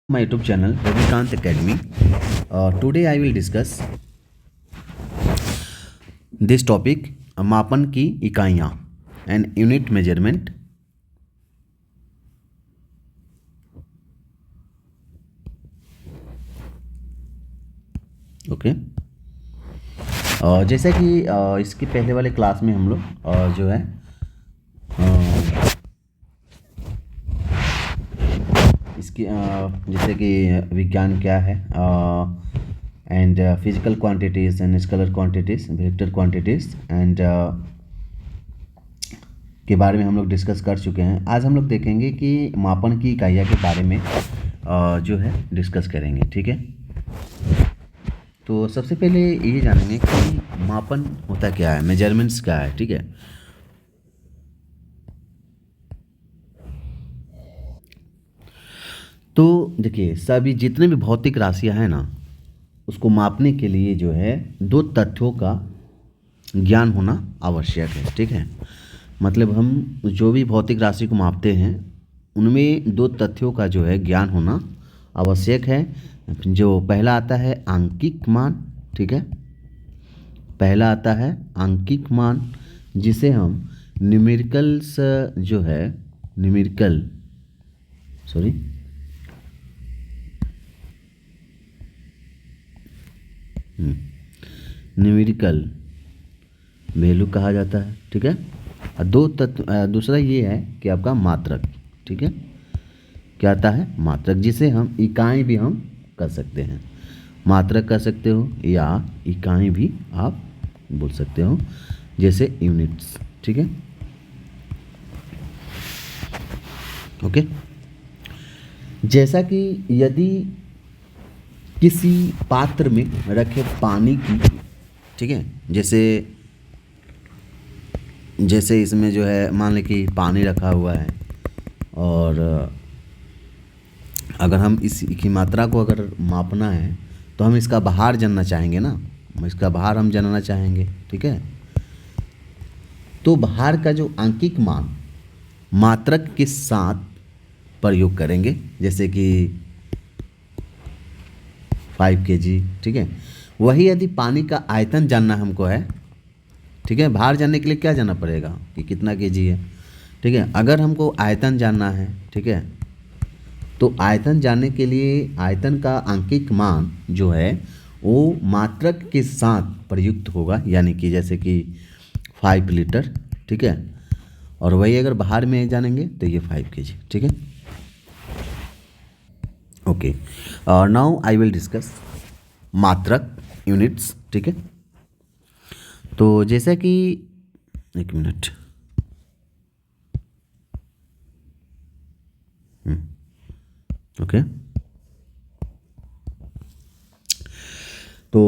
My YouTube channel Ravikant Academy. Today I will discuss this topic मापन की इकाइयाँ and unit measurement. Okay जैसा कि इसके पहले वाले क्लास में हम लोग जो है इसकी जैसे कि विज्ञान क्या है and physical quantities and scalar quantities vector quantities and के बारे में हम लोग डिस्कस कर चुके हैं। आज हम लोग देखेंगे कि मापन की इकाइयाँ के बारे में जो है डिस्कस करेंगे। ठीक है, तो सबसे पहले ये जानेंगे कि मापन होता क्या है, मेजरमेंट्स क्या है। ठीक है, तो देखिए सभी जितने भी भौतिक राशियाँ हैं ना, उसको मापने के लिए जो है दो तथ्यों का ज्ञान होना आवश्यक है। ठीक है, मतलब हम जो भी भौतिक राशि को मापते हैं उनमें दो तथ्यों का जो है ज्ञान होना आवश्यक है। जो पहला आता है आंकिक मान। ठीक है, पहला आता है आंकिक मान, जिसे हम न्यूमेरिकल्स जो है न्यूमेरिकल सॉरी न्यूमेरिकल वैल्यू कहा जाता है। ठीक है, और दो तत्व दूसरा ये है कि आपका मात्रक। ठीक है, क्या आता है मात्रक, जिसे हम इकाई भी हम कर सकते हैं, मात्रक कर सकते हो या इकाई भी आप बोल सकते हो, जैसे यूनिट्स। ठीक है, ओके। जैसा कि यदि किसी पात्र में रखे पानी की, ठीक है, जैसे जैसे इसमें जो है मान लें कि पानी रखा हुआ है और अगर हम इसकी मात्रा को अगर मापना है तो हम इसका बाहर जानना चाहेंगे ना, इसका बाहर हम जानना चाहेंगे। ठीक है, तो बाहर का जो आंकिक मान मात्रक के साथ प्रयोग करेंगे, जैसे कि 5 kg। ठीक है, वही यदि पानी का आयतन जानना हमको है, ठीक है, बाहर जानने के लिए क्या जानना पड़ेगा कि कितना kg है। ठीक है, अगर हमको आयतन जानना है, ठीक है, तो आयतन जानने के लिए आयतन का आंकिक मान जो है वो मात्रक के साथ प्रयुक्त होगा, यानी कि जैसे कि 5 लीटर। ठीक है, और वही अगर बाहर में जानेंगे तो ये 5 kg। ठीक है, okay. Now I will discuss मात्रक यूनिट्स। ठीक है, तो जैसा कि एक मिनट, ओके। तो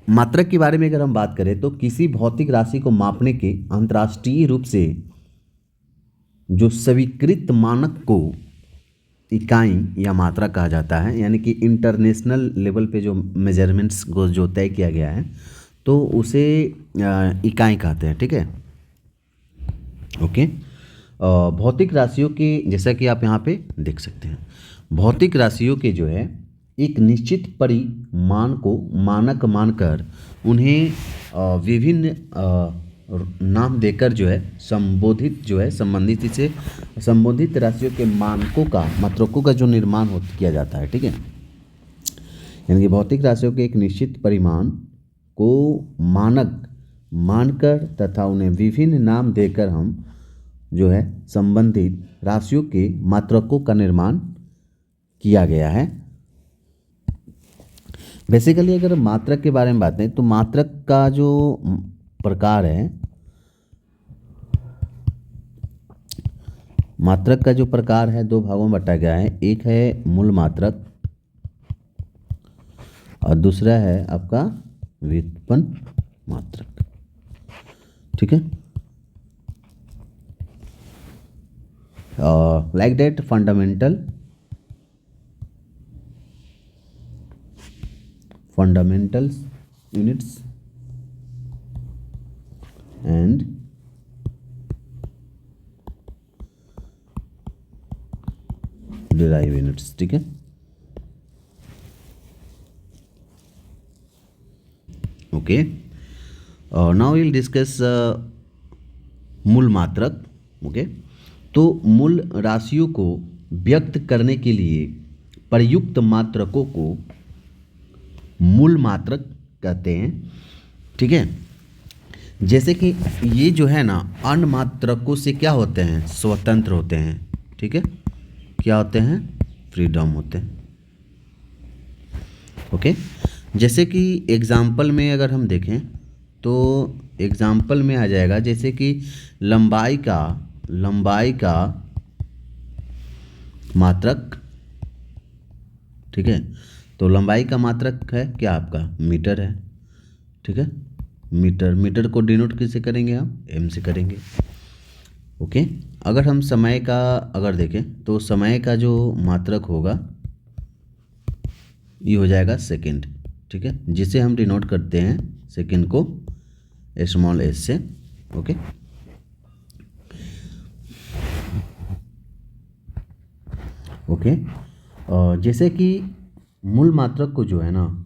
मात्रक के बारे में अगर हम बात करें तो किसी भौतिक राशि को मापने के अंतर्राष्ट्रीय रूप से जो स्वीकृत मानक को इकाई या मात्रा कहा जाता है, यानी कि इंटरनेशनल लेवल पे जो मेजरमेंट्स को जो तय किया गया है तो उसे इकाई कहते हैं। ठीक है, ओके। भौतिक राशियों के, जैसा कि आप यहाँ पे देख सकते हैं, भौतिक राशियों के जो है एक निश्चित परिमाण को मानक मानकर उन्हें विभिन्न नाम देकर जो है संबोधित जो है संबंधित इसे संबोधित राशियों के मानकों का मात्रकों का जो निर्माण हो किया जाता है। ठीक है, यानी कि भौतिक राशियों के एक निश्चित परिमाण को मानक मानकर तथा उन्हें विभिन्न नाम देकर हम जो है संबंधित राशियों के मात्रकों का निर्माण किया गया है। बेसिकली अगर मात्रक के बारे में बात करें तो मात्रक का जो प्रकार है, मात्रक का जो प्रकार है दो भागों में बांटा गया है। एक है मूल मात्रक और दूसरा है आपका व्युत्पन्न मात्रक। ठीक है, like that fundamental fundamentals units and derived units। ठीक है, ओके, नाउ विल डिस्कस मूल मात्रक। ओके, तो मूल राशियों को व्यक्त करने के लिए प्रयुक्त मात्रकों को मूल मात्रक कहते हैं। ठीक है, जैसे कि ये जो है ना अन्य मात्रकों से क्या होते हैं, स्वतंत्र होते हैं। ठीक है, क्या होते हैं, फ्रीडम होते हैं। ओके, जैसे कि एग्जाम्पल में अगर हम देखें तो एग्जाम्पल में आ जाएगा, जैसे कि लंबाई का मात्रक। ठीक है, तो लंबाई का मात्रक है क्या, आपका मीटर है। ठीक है, मीटर को डिनोट किससे करेंगे, हम एम से करेंगे। ओके, अगर हम समय का अगर देखें तो समय का जो मात्रक होगा ये हो जाएगा सेकंड। ठीक है, जिसे हम डिनोट करते हैं सेकंड को स्मॉल एस से। ओके, ओके, और जैसे कि मूल मात्रक को जो है ना,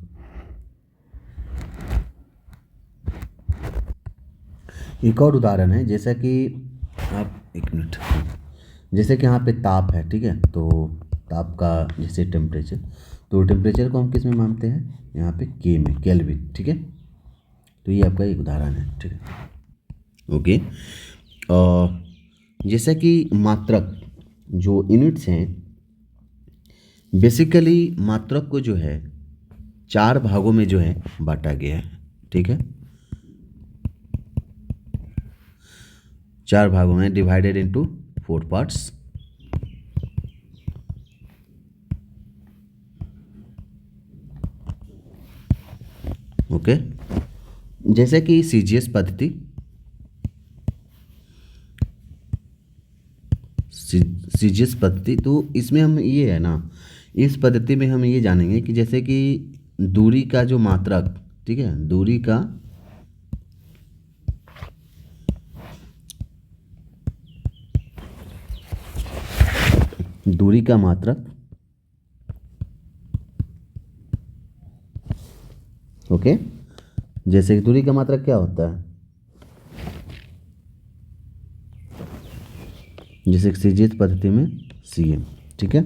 एक और उदाहरण है, जैसा कि आप एक मिनट, जैसे कि यहाँ पे ताप है। ठीक है, तो ताप का जैसे टेम्परेचर, तो टेम्परेचर को हम किस में मानते हैं, यहाँ पे के में, केल्विन। ठीक है, तो ये आपका एक उदाहरण है। ठीक है, ओके, और जैसा कि मात्रक जो यूनिट्स हैं, बेसिकली मात्रक को जो है 4 भागों में जो है बांटा गया है। ठीक है, 4 भागों में डिवाइडेड इनटू 4 पार्ट्स। ओके, जैसे कि सीजीएस पद्धति, सीजीएस पद्धति, तो इसमें हम ये है ना, इस पद्धति में हम ये जानेंगे कि जैसे कि दूरी का जो मात्रक, ठीक है, दूरी का मात्रक। ओके, जैसे कि दूरी का मात्रक क्या होता है, जैसे कि सीजीएस पद्धति में सीएम। ठीक है,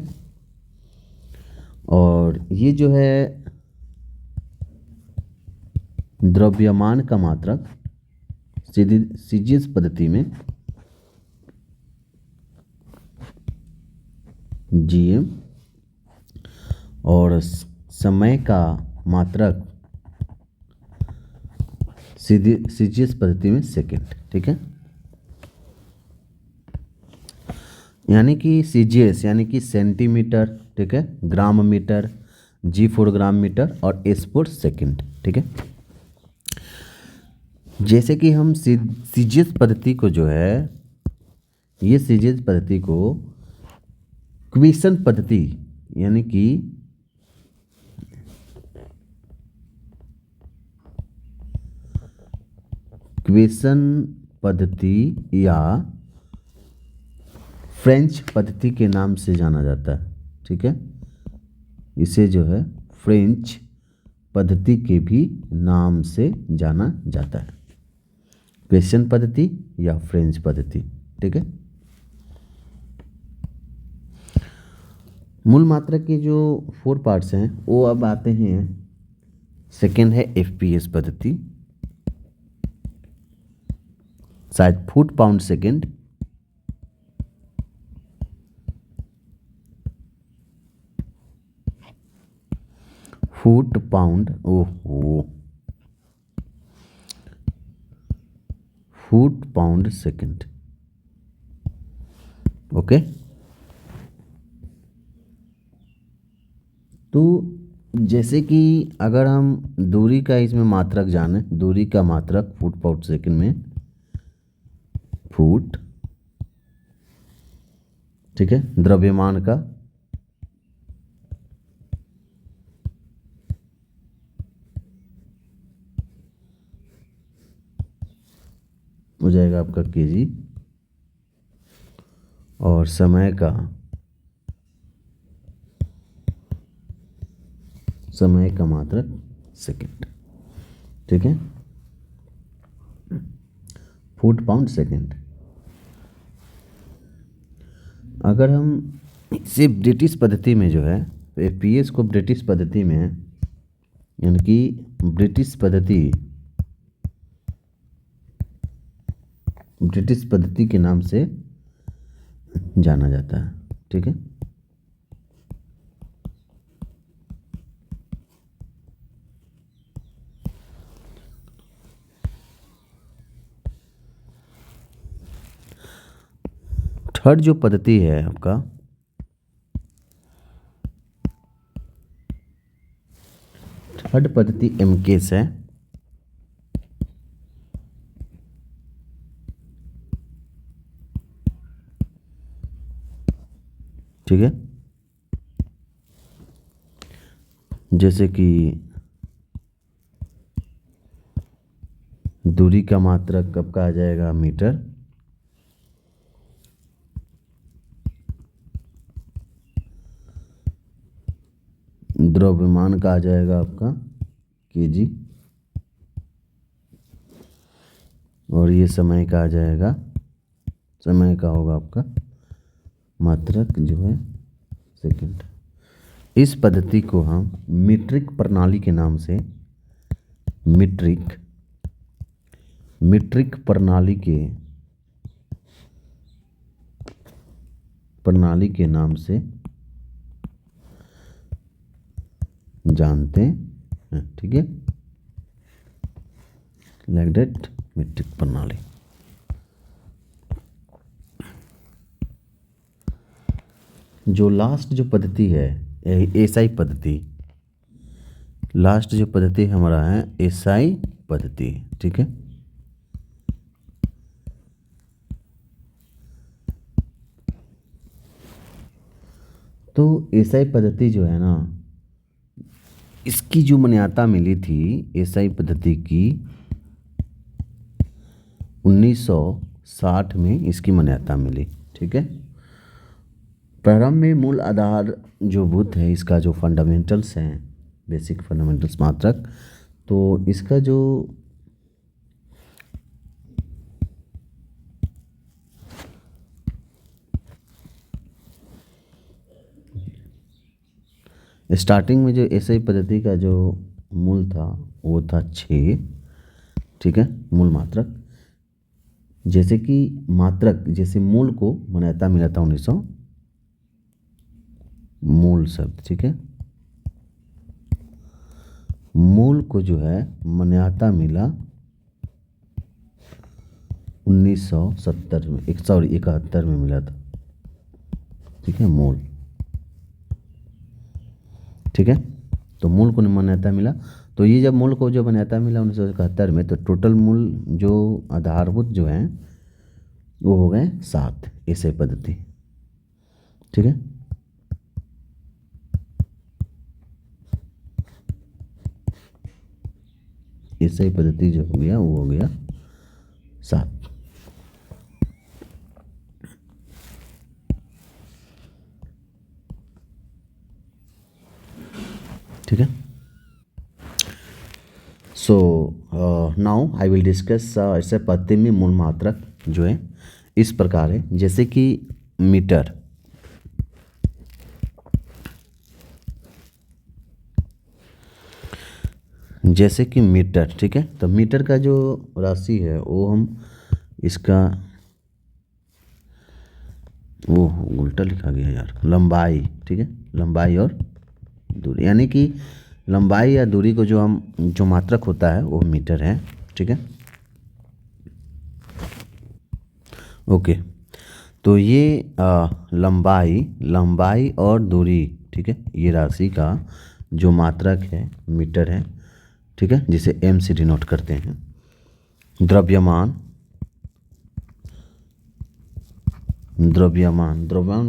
और ये जो है द्रव्यमान का मात्रक सीजीएस पद्धति में जीएम, और समय का मात्रक सीजीएस पद्धति में सेकंड। ठीक है, यानी कि सीजीएस यानी कि सेंटीमीटर, ठीक है, ग्राम मीटर, G4 ग्राम मीटर और S4 सेकंड। ठीक है, जैसे कि हम सीजीएस पद्धति को जो है, ये सीजीएस पद्धति को क्वेश्चन पद्धति यानी कि क्वेश्चन पद्धति या फ्रेंच पद्धति के नाम से जाना जाता है। ठीक है, इसे जो है फ्रेंच पद्धति के भी नाम से जाना जाता है, क्वेश्चन पद्धति या फ्रेंच पद्धति। ठीक है, मूल मात्रक के जो 4 पार्ट्स हैं वो अब आते हैं। सेकंड है एफपीएस पद्धति, शायद foot pound second. Foot pound, ओहो, फुट पाउंड सेकंड। ओके, तो जैसे कि अगर हम दूरी का इसमें मात्रक जाने, दूरी का मात्रक फुट पाउंड सेकंड में फुट। ठीक है, द्रव्यमान का हो जाएगा आपका केजी, और समय का मात्रक सेकंड। ठीक है, फुट पाउंड सेकेंड। अगर हम इसे ब्रिटिश पद्धति में जो है, पीएस को ब्रिटिश पद्धति में, यानी कि ब्रिटिश पद्धति के नाम से जाना जाता है। ठीक है, थर्ड जो पद्धति है आपका, थर्ड पद्धति एमकेस है। ठीक है, जैसे कि दूरी का मात्रक कब का आ जाएगा, मीटर। द्रव्यमान का आ जाएगा आपका केजी, और ये समय का आ जाएगा, समय का होगा आपका मात्रक जो है सेकंड। इस पद्धति को हम मीट्रिक प्रणाली के नाम से, मीट्रिक प्रणाली के नाम से जानते हैं। ठीक है, लाइक दैट, मीट्रिक प्रणाली। जो लास्ट जो पद्धति है एसआई पद्धति, लास्ट जो पद्धति हमारा है एसआई पद्धति। ठीक है, तो एसआई पद्धति जो है ना, इसकी जो मान्यता मिली थी एसआई पद्धति की 1960 में इसकी मान्यता मिली। ठीक है, प्रारंभ में मूल आधार जो भूत है, इसका जो फंडामेंटल्स हैं, बेसिक फंडामेंटल्स मात्रक, तो इसका जो स्टार्टिंग में जो एसआई पद्धति का जो मूल था वो था 6। ठीक है, मूल मात्रक, जैसे कि मात्रक, जैसे मूल को मान्यता मिला था 1900, मूल शब्द। ठीक है, मूल को जो है मान्यता मिला 1970 में, 171 में मिला था। ठीक है, मूल। ठीक है, तो मूल को मान्यता मिला, तो ये जब मूल को जो मान्यता मिला 1971 में, तो टोटल मूल जो आधारभूत जो हैं वो हो गए 7 एसआई पद्धति। ठीक है, एसआई पद्धति जो हो गया वो हो गया 7। ठीक है, so now I will discuss ऐसे पद्धति में मूल मात्रक जो है इस प्रकार है, जैसे कि मीटर। जैसे कि मीटर, ठीक है, तो मीटर का जो राशि है वो हम इसका, वो उल्टा लिखा गया यार, लंबाई। ठीक है, लंबाई और दूरी, यानी कि लंबाई या दूरी को जो हम जो मात्रक होता है वो मीटर है। ठीक है, ओके, तो ये लंबाई और दूरी, ठीक है, ये राशि का जो मात्रक है मीटर है। ठीक है, जिसे एम से डिनोट करते हैं। द्रव्यमान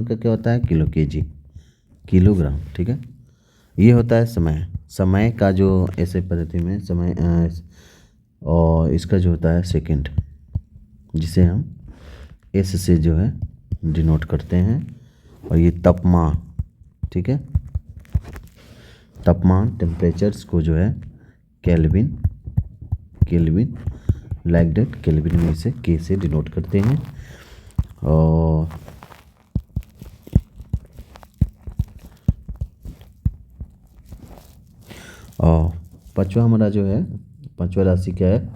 का क्या होता है, किलो, केजी, किलोग्राम। ठीक है, ये होता है समय का जो ऐसे पद्धति में समय, और इसका जो होता है सेकंड, जिसे हम एस से जो है डिनोट करते हैं। और ये तापमान, ठीक है, तापमान टेम्परेचर्स को जो है kelvin kelvin, like that. Kelvin में इसे के से डिनोट करते हैं। और पांचवा हमारा जो है, पांचवा राशि क्या है,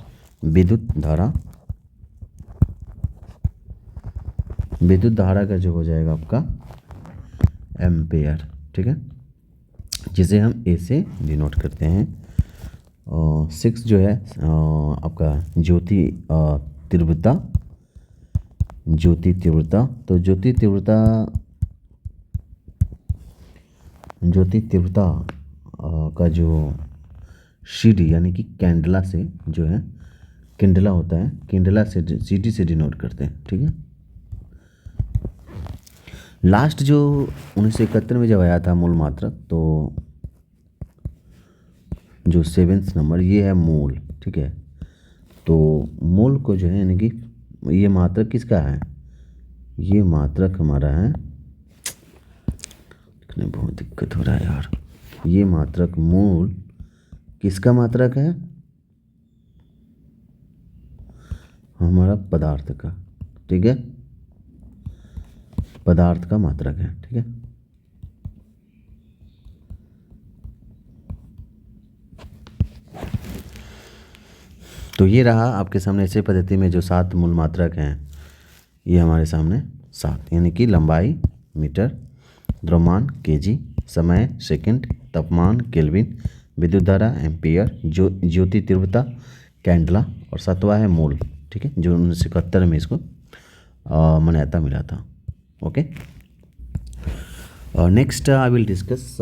विद्युत धारा। विद्युत धारा का जो हो जाएगा आपका एम्पेयर, ठीक है, जिसे हम ए से डिनोट करते हैं। और 6 जो है आपका ज्योति तीव्रता। ज्योति तीव्रता, तो ज्योति तीव्रता का जो सीडी यानी कि कैंडला से जो है, कैंडला होता है, कैंडला से सीडी से डिनोट करते हैं, ठीक है। लास्ट जो 1971 में जब आया था मूल मात्रक, तो जो 7th नंबर ये है मूल, ठीक है। तो मूल को जो है यानी कि ये मात्रक किसका है, ये मात्रक हमारा है, लिखने बहुत दिक्कत हो रहा है यार। ये मात्रक मूल किसका मात्रक है, हमारा पदार्थ का, ठीक है, पदार्थ का मात्रक है, ठीक है। तो ये रहा आपके सामने ऐसे पद्धति में जो 7 मूल मात्रक हैं, ये हमारे सामने 7, यानी कि लंबाई मीटर, द्रव्यमान केजी, समय सेकंड, तापमान केल्विन, विद्युत धारा एम्पियर, ज्योति तीव्रता कैंडला, और 7वां है मूल, ठीक है, जो 1971 में इसको मान्यता मिला था। Okay, next I will discuss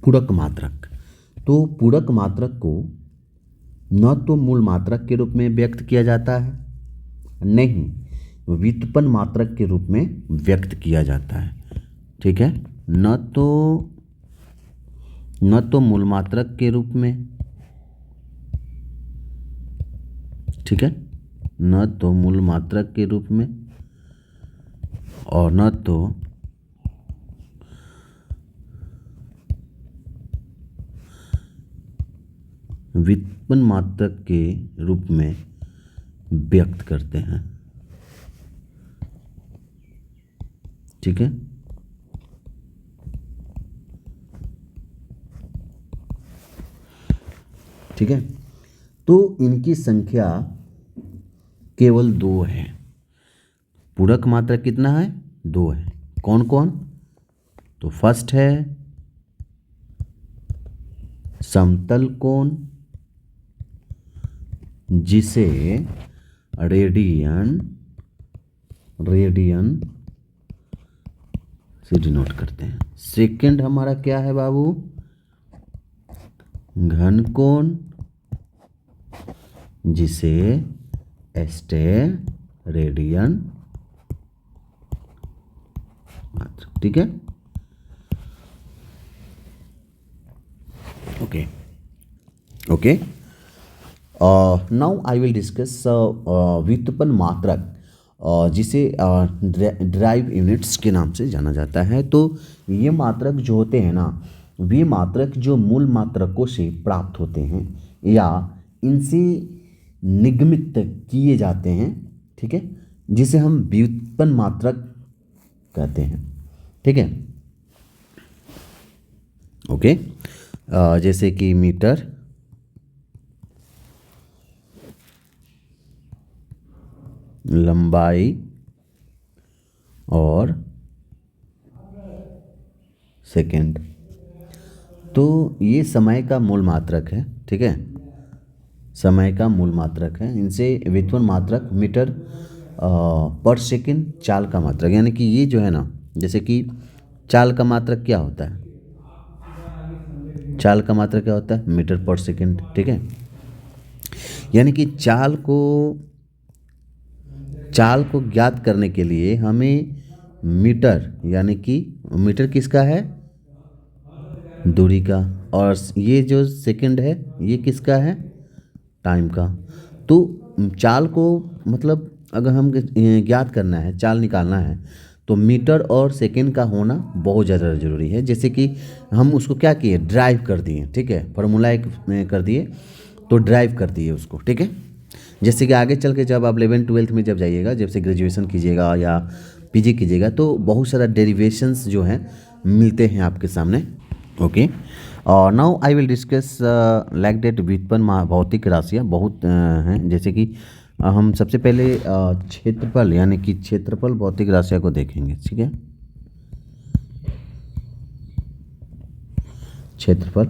पूरक मात्रक। तो पूरक मात्रक को न तो मूल मात्रक के रूप में व्यक्त किया जाता है, नहीं व्युत्पन्न मात्रक के रूप में व्यक्त किया जाता है, ठीक है। न तो मूल मात्रक के रूप में, ठीक है, न तो मूल मात्रक के रूप में और न तो व्युत्पन्न मात्रक के रूप में व्यक्त करते हैं, ठीक है। ठीक है, तो इनकी संख्या केवल 2 है। पूरक मात्रक कितना है, 2 है। कौन कौन, तो फर्स्ट है समतल कोण, जिसे रेडियन से डिनोट करते हैं। सेकंड हमारा क्या है बाबू, घन कोण, जिसे स्टेरेडियन, ठीक है। Okay, now I will discuss व्युत्पन्न मात्रक, जिसे ड्राइव यूनिट्स के नाम से जाना जाता है। तो ये मात्रक जो होते हैं ना, वे मात्रक जो मूल मात्रकों से प्राप्त होते हैं या इनसे निगमित किए जाते हैं, ठीक है, जिसे हम व्युत्पन्न मात्रक कहते हैं, ठीक है। ओके, जैसे कि मीटर, लंबाई और सेकंड। तो ये समय का मूल मात्रक है, ठीक है, समय का मूल मात्रक है। इनसे व्युत्पन्न मात्रक मीटर पर सेकंड, चाल का मात्रक, यानी कि ये जो है ना, जैसे कि चाल का मात्रक क्या होता है, चाल का मात्रक क्या होता है, मीटर पर सेकंड, ठीक है। यानी कि चाल को ज्ञात करने के लिए हमें मीटर, यानी कि मीटर किसका है, दूरी का, और ये जो सेकंड है ये किसका है, टाइम का। तो चाल को मतलब अगर हम ज्ञात करना है, चाल निकालना है, तो मीटर और सेकंड का होना बहुत ज़्यादा ज़रूरी है। जैसे कि हम उसको क्या किए, ड्राइव कर दिए, ठीक है, फार्मूला एक कर दिए, तो ड्राइव करती है उसको, ठीक है। जैसे कि आगे चल के जब आप 11th-12th में जब जाइएगा, जब से ग्रेजुएशन कीजिएगा या पीजी कीजिएगा, तो बहुत सारा डेरिवेशंस जो हैं मिलते हैं आपके सामने। ओके, और now I will discuss like that व्युत्पन्न भौतिक राशियाँ बहुत हैं। जैसे कि हम सबसे पहले क्षेत्रफल यानी कि क्षेत्रफल भौतिक राशियाँ को देखेंगे, ठीक है। क्षेत्रफल,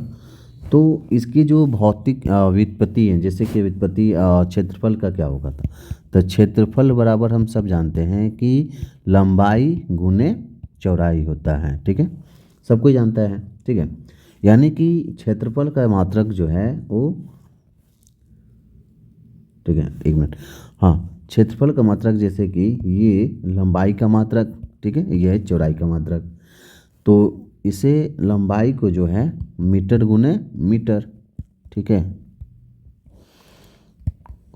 तो इसकी जो भौतिक व्युत्पत्ति है, जैसे कि व्युत्पत्ति क्षेत्रफल का क्या होगा था, तो क्षेत्रफल बराबर हम सब जानते हैं कि लंबाई गुने चौड़ाई होता है, ठीक है, सब कोई जानता है, ठीक है। यानी कि क्षेत्रफल का मात्रक जो है वो, ठीक है, एक मिनट, हाँ, क्षेत्रफल का मात्रक जैसे कि ये लंबाई का मात्रक, ठीक है, यह है चौड़ाई का मात्रक, तो इसे लंबाई को जो है मीटर गुने मीटर, ठीक है,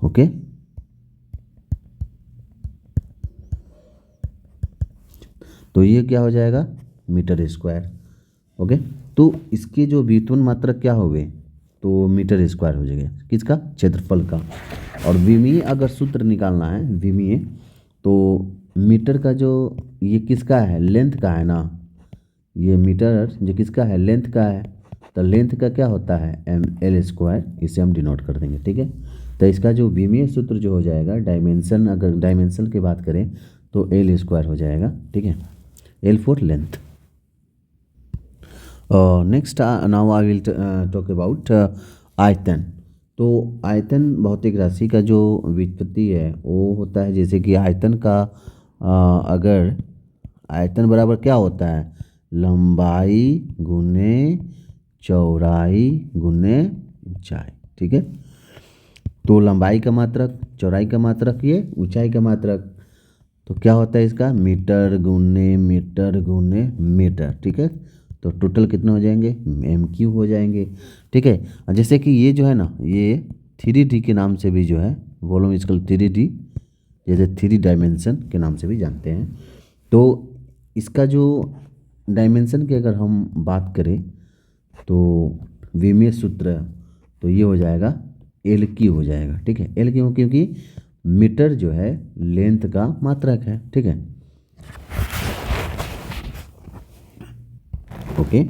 ओके। तो ये क्या हो जाएगा, मीटर स्क्वायर, ओके। तो इसके जो व्युत्पन्न मात्रक क्या हो गए, तो मीटर स्क्वायर हो जाएगा, किसका, क्षेत्रफल का। और विमीय अगर सूत्र निकालना है, विमीय, तो मीटर का जो ये किसका है, लेंथ का है ना, ये मीटर जो किसका है, लेंथ का है, तो लेंथ का क्या होता है, L², इसे हम डिनोट कर देंगे, ठीक है। तो इसका जो विमीय सूत्र जो हो जाएगा, डायमेंशन, अगर डायमेंशन की बात करें तो L² हो जाएगा, ठीक है, L for length. Next now I will talk about आयतन। तो आयतन भौतिक राशि का जो व्युत्पत्ति है वो होता है, जैसे कि आयतन का अगर आयतन बराबर क्या होता है, लंबाई गुने चौड़ाई गुने ऊंचाई, ठीक है। तो लंबाई का मात्रक, चौड़ाई का मात्रक, ये ऊंचाई का मात्रक, तो क्या होता है इसका, मीटर गुने मीटर, ठीक है। तो टोटल कितने हो जाएंगे, MQ हो जाएंगे, ठीक है। और जैसे कि ये जो है ना, ये 3D के नाम से भी जो है, वॉल्यूम स्केल 3D, जैसे 3 डायमेंशन के नाम से भी जानते हैं। तो इसका जो डायमेंशन की अगर हम बात करें तो विमीय सूत्र, तो ये हो जाएगा LQ हो जाएगा, ठीक है। L क्यों, क्योंकि मीटर जो है लेंथ का मात्रक है, ठीक है, okay.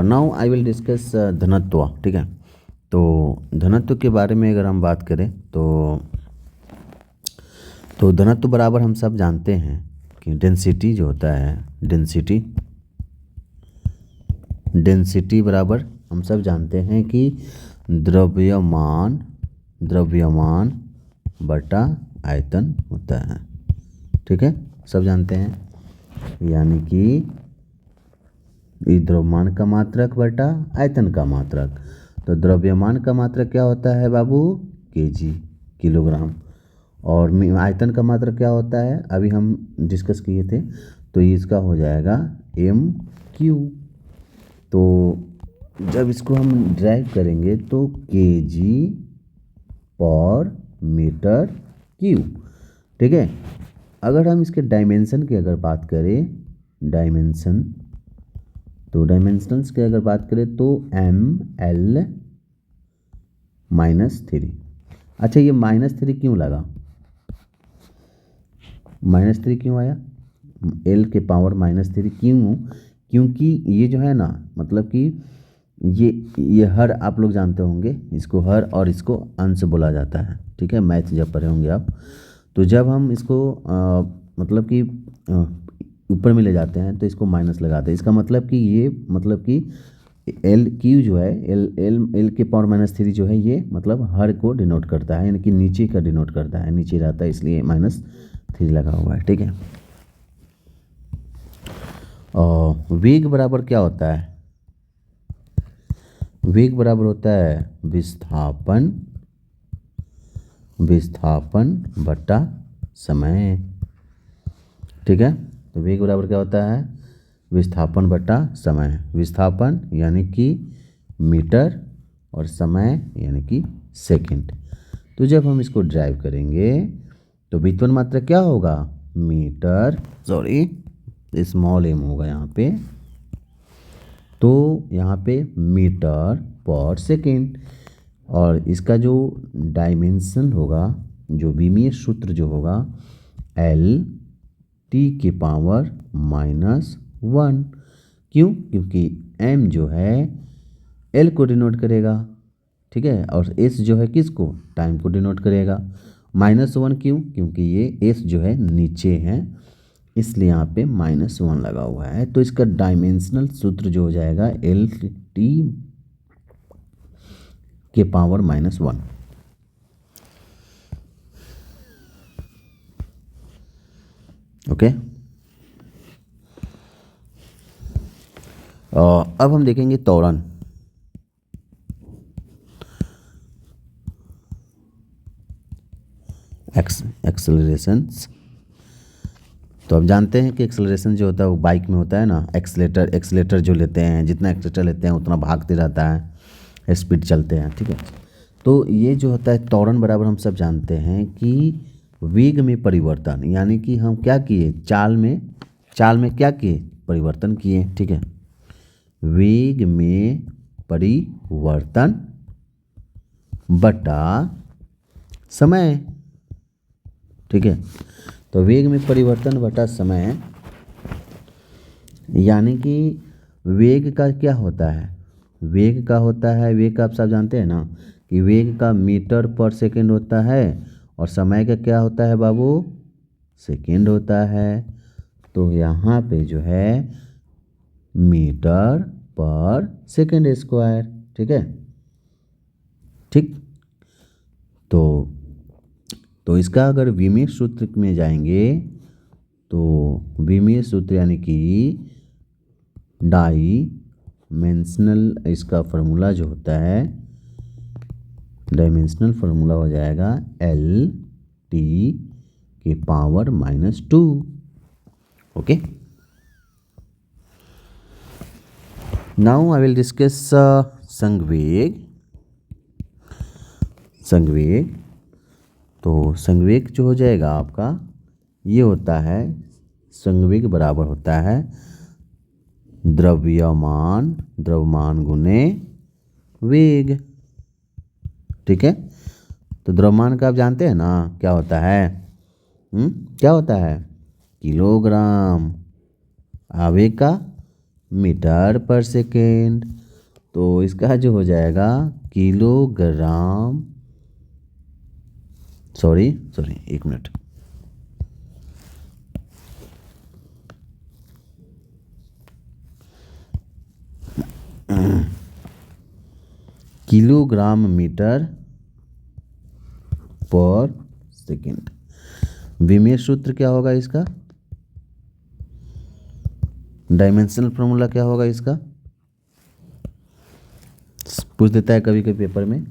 Now I will discuss धनत्व, ठीक है। तो धनत्व के बारे में अगर हम बात करें तो धनत्व बराबर हम सब जानते हैं कि डेंसिटी जो होता है, डेंसिटी बराबर हम सब जानते हैं कि द्रव्यमान बटा आयतन होता है, ठीक है, सब जानते हैं। यानी कि द्रव्यमान का मात्रक बटा आयतन का मात्रक, तो द्रव्यमान का मात्रक क्या होता है बाबू, केजी, किलोग्राम, और आयतन का मात्रक क्या होता है, अभी हम डिस्कस किए थे, तो इसका हो जाएगा MQ। तो जब इसको हम ड्राइव करेंगे तो केजी पर मीटर क्यूब, ठीक है। अगर हम इसके डायमेंशन की अगर बात करें, तो डायमेंशंस की अगर बात करें तो ML -3। अच्छा, ये -3 क्यों लगा, -3 क्यों आया, L के पावर -3 क्यों, क्योंकि ये जो है ना, मतलब कि ये हर, आप लोग जानते होंगे इसको, हर और इसको अंश बोला जाता है, ठीक है, मैथ जब पढ़े होंगे आप, तो जब हम इसको मतलब कि ऊपर में ले जाते हैं तो इसको माइनस लगाते हैं, इसका मतलब कि ये, मतलब कि LQ जो है, L के पावर -3 जो है, ये मतलब हर को डिनोट करता है, यानी कि नीचे का डिनोट करता है, नीचे रहता है, इसलिए -3 लगा हुआ है, ठीक है। और वेग बराबर क्या होता है, वेग बराबर होता है विस्थापन बटा समय, ठीक है। तो वेग बराबर क्या होता है, विस्थापन बटा समय, विस्थापन यानी कि मीटर और समय यानी कि सेकंड। तो जब हम इसको ड्राइव करेंगे तो व्युत्पन्न मात्रा क्या होगा, मीटर, स्मॉल m होगा यहाँ पे, तो यहाँ पे मीटर पर सेकेंड, और इसका जो डायमेंशन होगा, जो विमीय सूत्र जो होगा, एल टी के पावर -1। क्यों? क्योंकि एम जो है एल को डिनोट करेगा, ठीक है, और एस जो है किसको? टाइम को डिनोट करेगा। -1 क्यों? क्योंकि ये एस जो है नीचे है, इसलिए यहाँ पे -1 लगा हुआ है। तो इसका डायमेंशनल सूत्र जो हो जाएगा एल टी के पावर -1। ओके। अब हम देखेंगे त्वरण। एक्सेलरेशंस। तो अब जानते हैं कि एक्सेलरेशन जो होता है वो बाइक में होता है ना, एक्सेलेटर जो लेते हैं, जितना एक्सेलेटर लेते हैं उतना भागते रहता है, स्पीड चलते हैं, ठीक है। तो ये जो होता है त्वरण बराबर हम सब जानते हैं कि वेग में परिवर्तन, यानी कि हम क्या किए, चाल में क्या किए, परिवर्तन किए, ठीक है। वेग में परिवर्तन बटा समय, ठीक है। तो वेग में परिवर्तन बटा समय, यानी कि वेग का क्या होता है, वेग का आप सब जानते हैं ना कि वेग का मीटर पर सेकंड होता है और समय का क्या होता है बाबू, सेकंड होता है। तो यहाँ पे जो है मीटर पर सेकंड स्क्वायर, ठीक है, ठीक। तो इसका अगर विमीय सूत्र में जाएंगे तो विमीय सूत्र यानी कि डायमेंशनल, इसका फार्मूला जो होता है, डायमेंशनल फार्मूला हो जाएगा एल टी के power -2। Okay. Now I will discuss संवेग। तो संवेग जो हो जाएगा आपका, ये होता है, संवेग बराबर होता है द्रव्यमान गुने वेग, ठीक है। तो द्रव्यमान का आप जानते हैं ना क्या होता है, क्या होता है, किलोग्राम, आवेग का मीटर पर सेकेंड। तो इसका जो हो जाएगा kilogram, sorry 1 minute, kilogram metre per second. विमीय सूत्र क्या होगा इसका, डायमेंशनल फॉर्मूला क्या होगा इसका, पूछ देता है कभी कभी पेपर में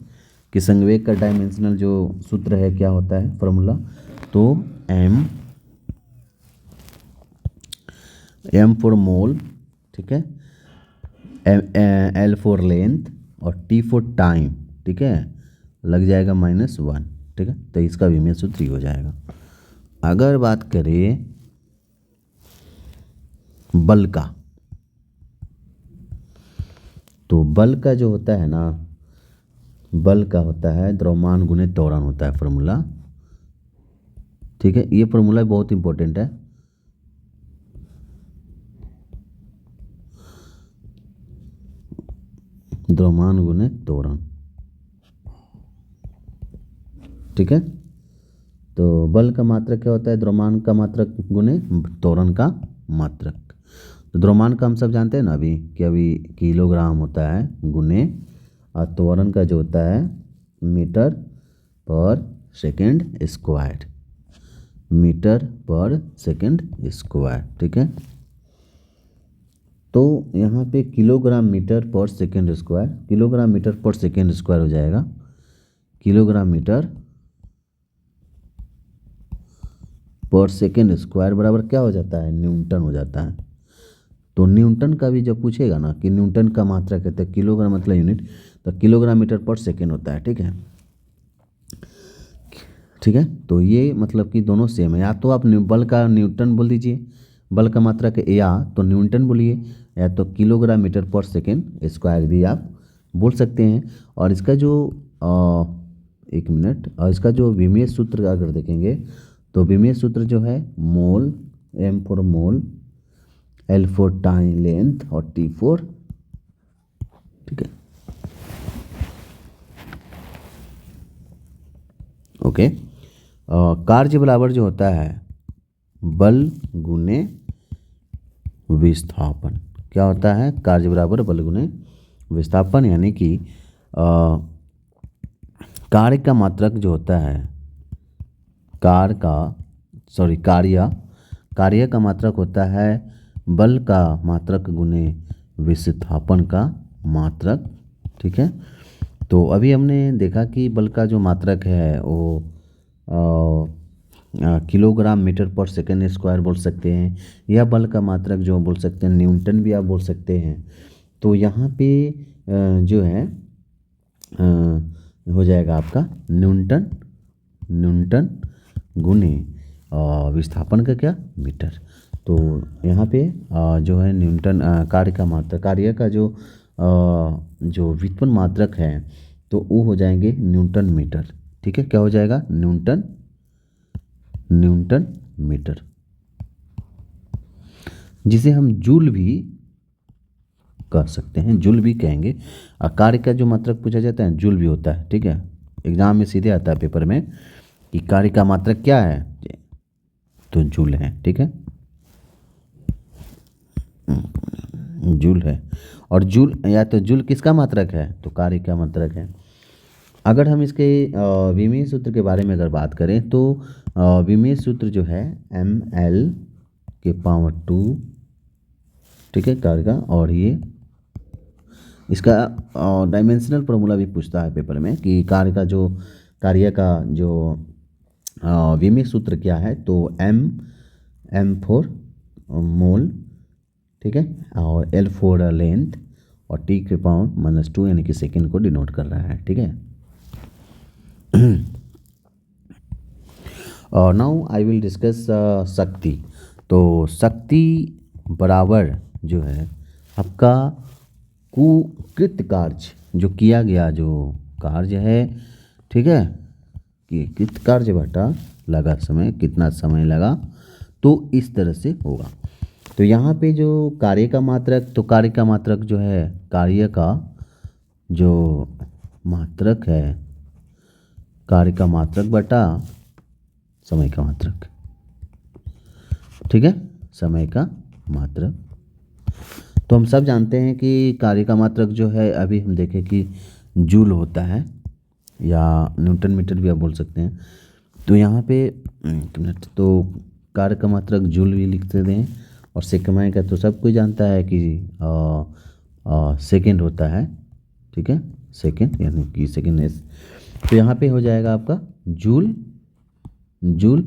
कि संवेग का डायमेंशनल जो सूत्र है क्या होता है फॉर्मूला। तो एम फॉर मोल, ठीक है, एल फॉर लेंथ और टी फॉर टाइम, ठीक है, लग जाएगा -1, ठीक है। तो इसका विमीय सूत्र हो जाएगा। अगर बात करें बल का, तो बल का जो होता है ना, बल का होता है द्रव्यमान गुने त्वरण होता है फॉर्मूला, ठीक है। ये फॉर्मूला बहुत इंपॉर्टेंट है। द्रव्यमान गुने त्वरण, ठीक है। तो बल का मात्रक क्या होता है, द्रव्यमान का मात्रक गुने त्वरण का मात्रक। तो द्रव्यमान का हम सब जानते हैं ना अभी कि अभी किलोग्राम होता है गुने, और त्वरण का जो होता है metre per second square, metre per second square, ठीक है। तो यहाँ पे kilogram metre per second square, kilogram metre per second square हो जाएगा, kilogram metre per second square बराबर क्या हो जाता है, न्यूटन हो जाता है। तो न्यूटन का भी जब पूछेगा ना कि न्यूटन का मात्रा कहते हैं, किलोग्राम मतलब यूनिट, तो किलोग्राम मीटर पर सेकेंड होता है, ठीक है, ठीक है। तो ये मतलब कि दोनों सेम है, या तो आप बल का न्यूटन बोल दीजिए, बल का मात्रक, या तो न्यूटन बोलिए, या तो kilogram metre per second square भी आप बोल सकते हैं। और इसका जो एक मिनट, और इसका जो विमेय सूत्र अगर देखेंगे तो विमेय सूत्र जो है mole, M for mole, L for time length और टी फॉर, ठीक है, ओके। कार्य बराबर जो होता है बल गुने विस्थापन। क्या होता है? कार्य बराबर बल गुने विस्थापन, यानी कि कार्य का मात्रक जो होता है, कार्य का मात्रक होता है बल का मात्रक गुने विस्थापन का मात्रक, ठीक है। तो अभी हमने देखा कि बल का जो मात्रक है वो kilogram metre per second square बोल सकते हैं, या बल का मात्रक जो बोल सकते हैं न्यूटन भी आप बोल सकते हैं। तो यहाँ पे जो है हो जाएगा आपका न्यूटन गुने विस्थापन का क्या, मीटर। तो यहाँ पे जो है न्यूटन कार्य का मात्रक, कार्य का जो व्युत्पन्न मात्रक है तो वो हो जाएंगे न्यूटन मीटर, ठीक है। क्या हो जाएगा? न्यूटन मीटर, जिसे हम जूल भी कह सकते हैं, जूल भी कहेंगे। कार्य का जो मात्रक पूछा जाता है जूल भी होता है, ठीक है। एग्जाम में सीधे आता है पेपर में कि कार्य का मात्रक क्या है, तो जूल है, ठीक है, जूल है। और जूल या तो जूल किसका मात्रक है, तो कार्य का मात्रक है। अगर हम इसके विमेय सूत्र के बारे में अगर बात करें तो विमेय सूत्र जो है ml⁻², ठीक है, कार्य का। और ये इसका डायमेंशनल फॉर्मूला भी पूछता है पेपर में कि कार्य का जो विमेय सूत्र क्या है, तो एम फॉर मोल, ठीक है, और एल फॉर लेंथ और टी के पावर -2 यानी कि सेकेंड को डिनोट कर रहा है, ठीक है। और नाउ आई विल डिस्कस शक्ति। तो शक्ति बराबर जो है आपका कुकृत कार्य, जो किया गया जो कार्य है, ठीक है, कि कृत कार्य बटा लगा समय, कितना समय लगा, तो इस तरह से होगा। तो यहाँ पे जो कार्य का मात्रक, तो कार्य का मात्रक जो है, कार्य का जो मात्रक है, कार्य का मात्रक बटा समय का मात्रक, ठीक है, समय का मात्रक। तो हम सब जानते हैं कि कार्य का मात्रक जो है, अभी हम देखें कि जूल होता है या न्यूटन मीटर भी आप बोल सकते हैं। तो यहाँ पे तो कार्य का मात्रक जूल भी लिखते हैं, और समय का तो सब कोई जानता है कि सेकेंड होता है, ठीक है, सेकेंड यानी कि सेकेंड है। तो यहाँ पे हो जाएगा आपका जूल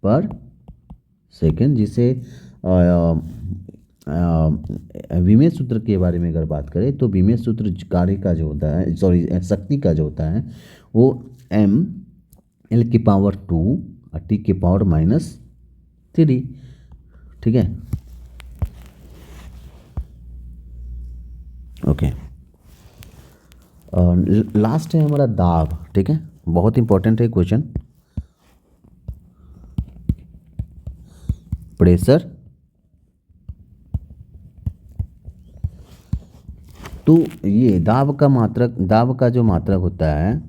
पर सेकेंड, जिसे विमेय सूत्र के बारे में अगर बात करें तो विमेय सूत्र कार्य का जो होता है, शक्ति का जो होता है वो ml⁻² और t के पावर -3, ठीक है, ओके। लास्ट है हमारा दाब, ठीक है, बहुत इंपॉर्टेंट है क्वेश्चन। प्रेशर, तो ये दाब का जो मात्रक होता है,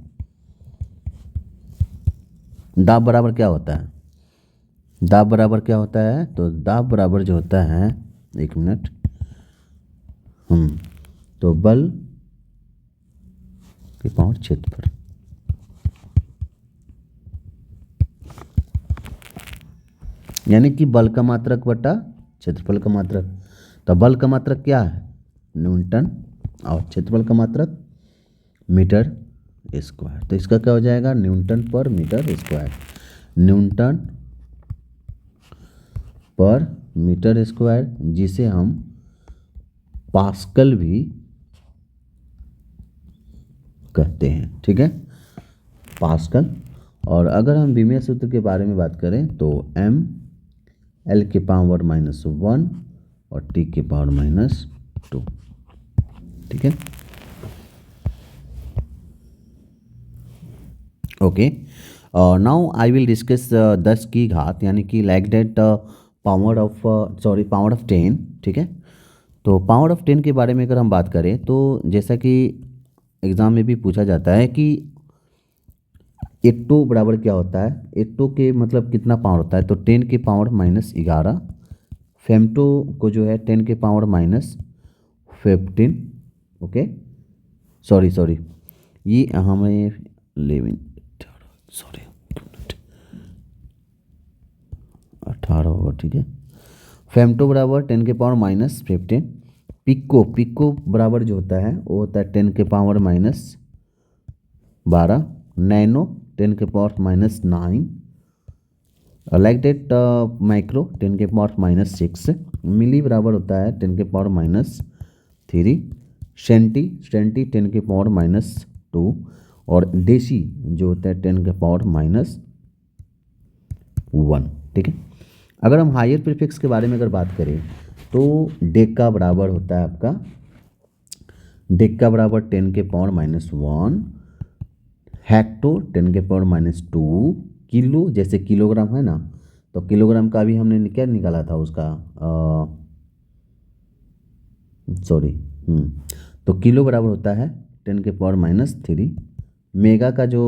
दाब बराबर क्या होता है, तो दाब बराबर जो होता है, एक मिनट, तो बल के पावर क्षेत्रफल, यानी कि बल का मात्रक बटा क्षेत्रफल का मात्रक। तो बल का मात्रक क्या है, न्यूटन, और क्षेत्रफल का मात्रक मीटर स्क्वायर। तो इसका क्या हो जाएगा, न्यूटन पर मीटर स्क्वायर, न्यूटन पर मीटर स्क्वायर, जिसे हम पास्कल भी कहते हैं, ठीक है, पास्कल। और अगर हम विमेय सूत्र के बारे में बात करें तो ml⁻1 और t के पावर -2, ठीक है। Okay, now I will discuss 10 की घात यानी कि like that power of power of 10, ठीक है। तो पावर ऑफ 10 के बारे में अगर हम बात करें तो जैसा कि एग्ज़ाम में भी पूछा जाता है कि एट्टो बराबर क्या होता है, एट्टो के मतलब कितना पावर होता है, तो 10 के पावर -11, फेमटो को जो है 10 के पावर -15, ओके, सॉरी ये हमें 11 सॉरी 18 होगा, ठीक है। फेमटो बराबर 10 के पावर -15, पिको बराबर जो होता है वो होता है 10 के पावर -12, नैनो 10 के पावर -9, लाइक दैट माइक्रो 10 के पावर -6, मिली बराबर होता है 10 के पावर -3, सेंटी 10 के पावर -2 और डेसी जो होता है 10 के पावर -1, ठीक है। अगर हम हायर प्रीफिक्स के बारे में अगर बात करें तो डेका बराबर होता है आपका, डेका बराबर 10 के पावर -1, हेक्टो 10 के पावर -2, किलो जैसे किलोग्राम है ना, तो किलोग्राम का भी हमने क्या निकाला था उसका, सॉरी, तो किलो बराबर होता है 10 के पावर -3, मेगा का जो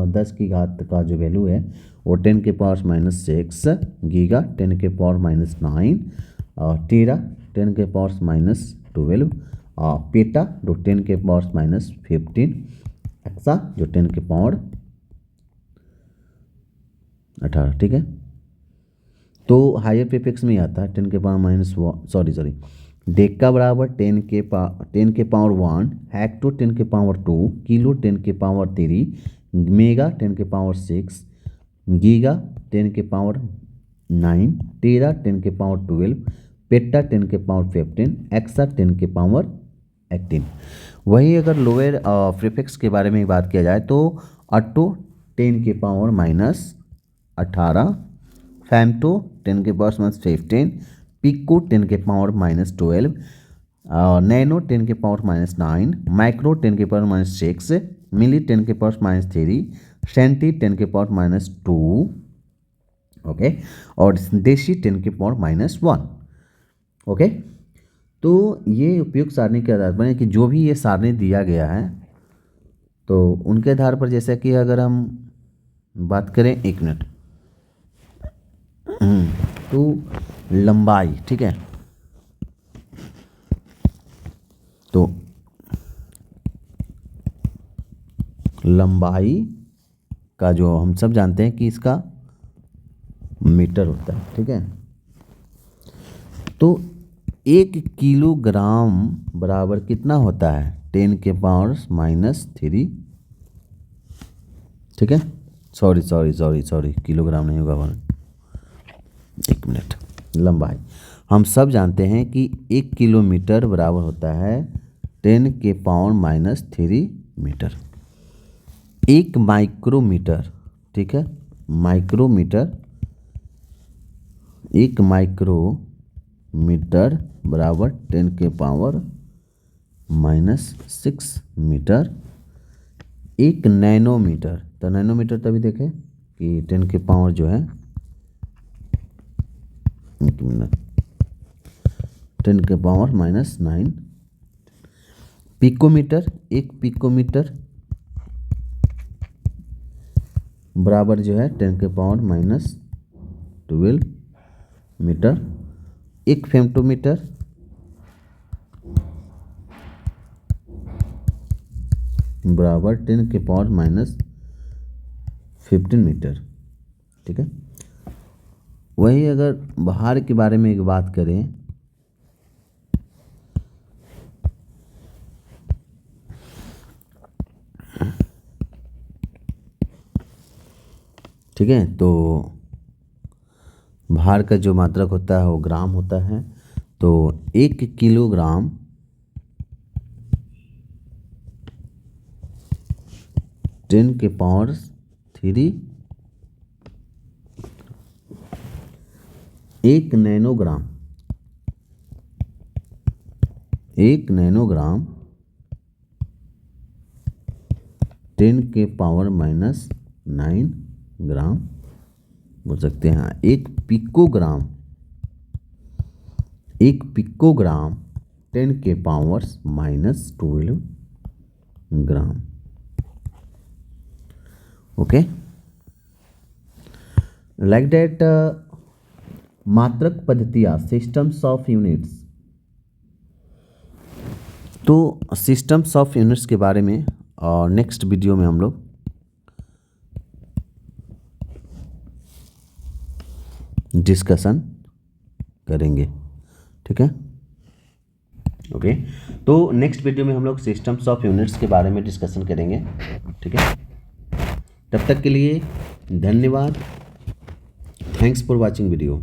10 की घात का जो वैल्यू है वो 10 के पावर -6, गीगा 10 के पावर -9, टीरा 10 के पावर -12, पेटा जो 10 के पावर -15, एक्सा जो 10 के पावर 18, ठीक है। तो हायर प्रीफिक्स में ही आता है 10 के पावर सॉरी डेका बराबर 10 के पावर 1, हेक्टो 10 के पावर 2, किलो 10 के पावर 3, मेगा 10 के पावर 6, गीगा 10 के पावर 9, टेरा 10 के पावर 12, पेटा 10 के पावर 15, एक्सा 10 के पावर 18। वही अगर लोअर प्रीफिक्स के बारे में बात किया जाए तो अट्टो 10 के पावर -18, फैमटो 10 के पावर -15, पिको 10 के पावर -12, नैनो 10 के पावर -9, माइक्रो 10 के पावर -6, मिली 10 के पावर -3, सेंटी 10 के पावर -2, ओके, और देशी 10 के पावर -1, ओके। तो ये उपयुक्त सारणी के आधार पर कि जो भी ये सारणी दिया गया है तो उनके आधार पर जैसा कि अगर हम बात करें, एक मिनट, तो लंबाई, ठीक है, तो लंबाई का जो हम सब जानते हैं कि इसका मीटर होता है, ठीक है। तो 1 किलोग्राम बराबर कितना होता है, 10 के पावर -3, ठीक है, सॉरी किलोग्राम नहीं होगा, एक मिनट, लंबाई हम सब जानते हैं कि 1 किलोमीटर बराबर होता है 10 के पावर -3 मीटर। 1 माइक्रोमीटर, ठीक है, माइक्रोमीटर, 1 माइक्रोमीटर बराबर 10 के पावर -6 मीटर। 1 नैनोमीटर, तो नैनोमीटर तभी देखें कि 10 के पावर जो है, एक मिनट, 10 के पावर -9। पिकोमीटर, 1 पिकोमीटर बराबर जो है 10 के पावर -12 मीटर। 1 फेमटोमीटर बराबर 10 के पावर -15 मीटर, ठीक है। वही अगर भार के बारे में एक बात करें, ठीक है, तो भार का जो मात्रक होता है वो ग्राम होता है। तो 1 किलोग्राम 10 के पावर 3, 1 नैनोग्राम 10 के पावर 9 ग्राम बोल सकते हैं। हाँ, एक पिकोग्राम 10 के powers -12 gram. Okay, like that मात्रक पद्धतियाँ, सिस्टम्स ऑफ यूनिट्स। तो सिस्टम्स ऑफ यूनिट्स के बारे में और नेक्स्ट वीडियो में हम लोग डिस्कशन करेंगे, ठीक है। ओके, तो नेक्स्ट वीडियो में हम लोग सिस्टम्स ऑफ यूनिट्स के बारे में डिस्कशन करेंगे, ठीक है। तब तक के लिए धन्यवाद। Thanks for watching video.